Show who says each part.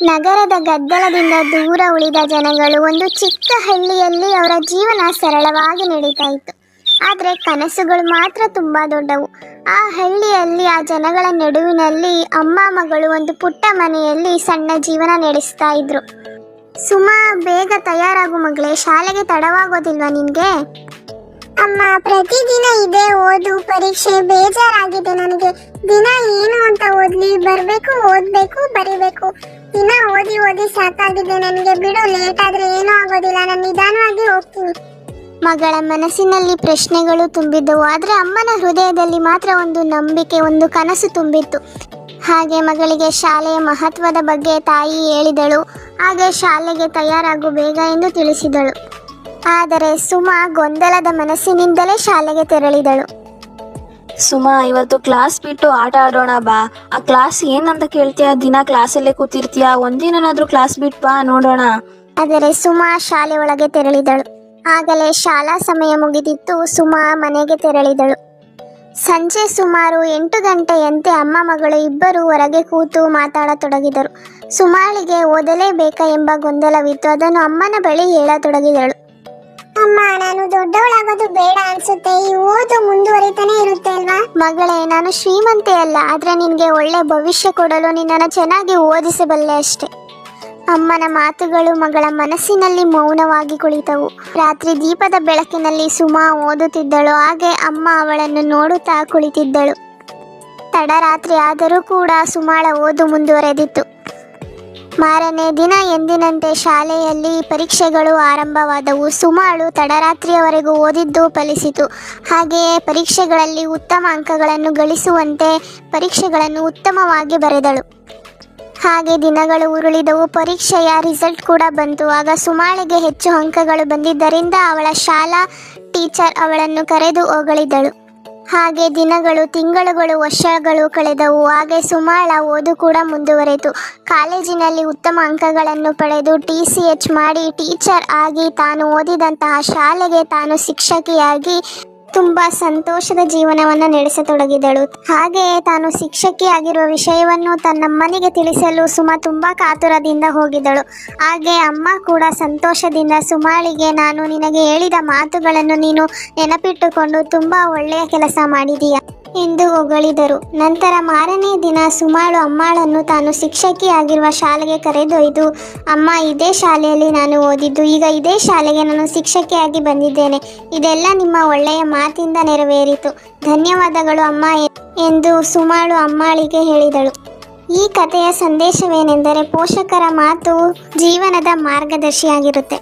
Speaker 1: ನಗರದ ಗದ್ದಲದಿಂದ ದೂರ ಉಳಿದ ಜನಗಳು ಒಂದು ಚಿಕ್ಕ ಹಳ್ಳಿಯಲ್ಲಿ ಅವರ ಜೀವನ ಸರಳವಾಗಿ ನಡೀತಾ ಇತ್ತು. ಆದರೆ ಕನಸುಗಳು ಮಾತ್ರ ತುಂಬ ದೊಡ್ಡವು. ಆ ಹಳ್ಳಿಯಲ್ಲಿ ಆ ಜನಗಳ ನಡುವಿನಲ್ಲಿ ಅಮ್ಮ ಮಗಳು ಒಂದು ಪುಟ್ಟ ಮನೆಯಲ್ಲಿ ಸಣ್ಣ ಜೀವನ ನಡೆಸ್ತಾ ಇದ್ರು. ಸುಮಾ, ಬೇಗ ತಯಾರಾಗು ಮಗಳೇ, ಶಾಲೆಗೆ ತಡವಾಗೋದಿಲ್ವಾ ನಿನ್ಗೆ?
Speaker 2: ಅಮ್ಮ, ಪ್ರತಿದಿನ ಇದೇ ಓದು ಪರೀಕ್ಷೆ, ಬೇಜಾರಾಗಿದೆ ನನಗೆ. ದಿನ ಏನು ಅಂತ ಓದ್ಲಿ? ಬರ್ಬೇಕು, ಓದ್ಬೇಕು, ಬರಿಬೇಕು. ದಿನ ಓದಿ ಓದಿ ಸಾಕಾಗಿದೆ ನನಗೆ. ಬಿಡು, ಲೇಟ್ ಆದ್ರೆ ಏನೂ ಆಗೋದಿಲ್ಲ, ನಾನು ನಿಧಾನವಾಗಿ ಹೋಗ್ತೀನಿ.
Speaker 1: ಮಗಳ ಮನಸ್ಸಿನಲ್ಲಿ ಪ್ರಶ್ನೆಗಳು ತುಂಬಿದ್ದವು. ಆದರೆ ಅಮ್ಮನ ಹೃದಯದಲ್ಲಿ ಮಾತ್ರ ಒಂದು ನಂಬಿಕೆ, ಒಂದು ಕನಸು ತುಂಬಿತ್ತು. ಹಾಗೆ ಮಗಳಿಗೆ ಶಾಲೆಯ ಮಹತ್ವದ ಬಗ್ಗೆ ತಾಯಿ ಹೇಳಿದಳು. ಹಾಗೆ ಶಾಲೆಗೆ ತಯಾರಾಗು ಬೇಗ ಎಂದು ತಿಳಿಸಿದಳು. ಆದರೆ ಸುಮಾ ಗೊಂದಲದ ಮನಸ್ಸಿನಿಂದಲೇ ಶಾಲೆಗೆ ತೆರಳಿದಳು.
Speaker 3: ಸುಮಾ, ಇವತ್ತು ಕ್ಲಾಸ್ ಬಿಟ್ಟು ಆಟ ಆಡೋಣ ಬಾ. ಆ ಕ್ಲಾಸ್ ಏನಂತ ಕೇಳ್ತೀಯ? ದಿನ ಕ್ಲಾಸಲ್ಲೇ ಕೂತಿರ್ತೀಯ, ಒಂದಿನಾದ್ರೂ ಕ್ಲಾಸ್ ಬಿಟ್ಟು ಬಾ ನೋಡೋಣ.
Speaker 1: ಆದರೆ ಸುಮಾ ಶಾಲೆ ಒಳಗೆ ತೆರಳಿದಳು. ಆಗಲೇ ಶಾಲಾ ಸಮಯ ಮುಗಿದಿತ್ತು. ಸುಮಾ ಮನೆಗೆ ತೆರಳಿದಳು. ಸಂಜೆ ಸುಮಾರು 8 ಗಂಟೆಯಂತೆ ಅಮ್ಮ ಮಗಳು ಇಬ್ಬರು ಹೊರಗೆ ಕೂತು ಮಾತಾಡತೊಡಗಿದರು. ಸುಮಾಳಿಗೆ ಓದಲೇಬೇಕಾ ಎಂಬ ಗೊಂದಲವಿತ್ತು. ಅದನ್ನು ಅಮ್ಮನ ಬಳಿ ಹೇಳತೊಡಗಿದಳು.
Speaker 2: ಅಮ್ಮ, ನಾನು ದೊಡ್ಡವಳಾಗೋದು ಬೇಡ ಅನ್ಸುತ್ತೆ. ಈ ಓದು ಮುಂದುವರಿತಾನೆ ಇರುತ್ತೆ ಅಲ್ವಾ?
Speaker 1: ಮಗಳೇ, ನಾನು ಶ್ರೀಮಂತೆ ಅಲ್ಲ, ಆದರೆ ನಿನಗೆ ಒಳ್ಳೆ ಭವಿಷ್ಯ ಕೊಡಲು ನಿನ್ನನ್ನು ಚೆನ್ನಾಗಿ ಓದಿಸಬಲ್ಲೆ ಅಷ್ಟೆ. ಅಮ್ಮನ ಮಾತುಗಳು ಮಗಳ ಮನಸ್ಸಿನಲ್ಲಿ ಮೌನವಾಗಿ ಕುಳಿತವು. ರಾತ್ರಿ ದೀಪದ ಬೆಳಕಿನಲ್ಲಿ ಸುಮಾ ಓದುತ್ತಿದ್ದಳು. ಹಾಗೆ ಅಮ್ಮ ಅವಳನ್ನು ನೋಡುತ್ತಾ ಕುಳಿತಿದ್ದಳು. ತಡರಾತ್ರಿ ಆದರೂ ಕೂಡ ಸುಮಾಳ ಓದು ಮುಂದುವರೆದಿತ್ತು. ಮಾರನೇ ದಿನ ಎಂದಿನಂತೆ ಶಾಲೆಯಲ್ಲಿ ಪರೀಕ್ಷೆಗಳು ಆರಂಭವಾದವು. ಸುಮಾಳು ತಡರಾತ್ರಿಯವರೆಗೂ ಓದಿದ್ದು ಫಲಿಸಿತು. ಹಾಗೆಯೇ ಪರೀಕ್ಷೆಗಳಲ್ಲಿ ಉತ್ತಮ ಅಂಕಗಳನ್ನು ಗಳಿಸುವಂತೆ ಪರೀಕ್ಷೆಗಳನ್ನು ಉತ್ತಮವಾಗಿ ಬರೆದಳು. ಹಾಗೆ ದಿನಗಳು ಉರುಳಿದವು. ಪರೀಕ್ಷೆಯ ರಿಸಲ್ಟ್ ಕೂಡ ಬಂತು. ಆಗ ಸುಮಾಳಿಗೆ ಹೆಚ್ಚು ಅಂಕಗಳು ಬಂದಿದ್ದರಿಂದ ಅವಳ ಶಾಲಾ ಟೀಚರ್ ಅವಳನ್ನು ಕರೆದು ಹೊಗಳಿದಳು. ಹಾಗೆ ದಿನಗಳು, ತಿಂಗಳುಗಳು, ವರ್ಷಗಳು ಕಳೆದವು. ಹಾಗೆ ಸುಮಾಳ ಓದು ಕೂಡ ಮುಂದುವರೆಯಿತು. ಕಾಲೇಜಿನಲ್ಲಿ ಉತ್ತಮ ಅಂಕಗಳನ್ನು ಪಡೆದು TCH ಮಾಡಿ ಟೀಚರ್ ಆಗಿ ತಾನು ಓದಿದಂತಹ ಶಾಲೆಗೆ ತಾನು ಶಿಕ್ಷಕಿಯಾಗಿ ತುಂಬ ಸಂತೋಷದ ಜೀವನವನ್ನು ನಡೆಸತೊಡಗಿದಳು. ಹಾಗೆಯೇ ತಾನು ಶಿಕ್ಷಕಿಯಾಗಿರುವ ವಿಷಯವನ್ನು ತನ್ನಮ್ಮನಿಗೆ ತಿಳಿಸಲು ಸುಮಾ ತುಂಬ ಕಾತುರದಿಂದ ಹೋಗಿದ್ದಳು. ಹಾಗೆ ಅಮ್ಮ ಕೂಡ ಸಂತೋಷದಿಂದ ಸುಮಾಳಿಗೆ, ನಾನು ನಿನಗೆ ಹೇಳಿದ ಮಾತುಗಳನ್ನು ನೀನು ನೆನಪಿಟ್ಟುಕೊಂಡು ತುಂಬ ಒಳ್ಳೆಯ ಕೆಲಸ ಮಾಡಿದೀಯ ಎಂದು ಹೊಗಳಿದರು. ನಂತರ ಮಾರನೇ ದಿನ ಸುಮಾಳು ಅಮ್ಮಳನ್ನು ತಾನು ಶಿಕ್ಷಕಿಯಾಗಿರುವ ಶಾಲೆಗೆ ಕರೆದೊಯ್ದು, ಅಮ್ಮ, ಇದೇ ಶಾಲೆಯಲ್ಲಿ ನಾನು ಓದಿದ್ದು, ಈಗ ಇದೇ ಶಾಲೆಗೆ ನಾನು ಶಿಕ್ಷಕಿಯಾಗಿ ಬಂದಿದ್ದೇನೆ. ಇದೆಲ್ಲ ನಿಮ್ಮ ಒಳ್ಳೆಯ ಮಾತಿಂದ ನೆರವೇರಿತು. ಧನ್ಯವಾದಗಳು ಅಮ್ಮ ಎಂದು ಸುಮಾಳು ಅಮ್ಮಳಿಗೆ ಹೇಳಿದಳು. ಈ ಕಥೆಯ ಸಂದೇಶವೇನೆಂದರೆ, ಪೋಷಕರ ಮಾತು ಜೀವನದ ಮಾರ್ಗದರ್ಶಿಯಾಗಿರುತ್ತೆ.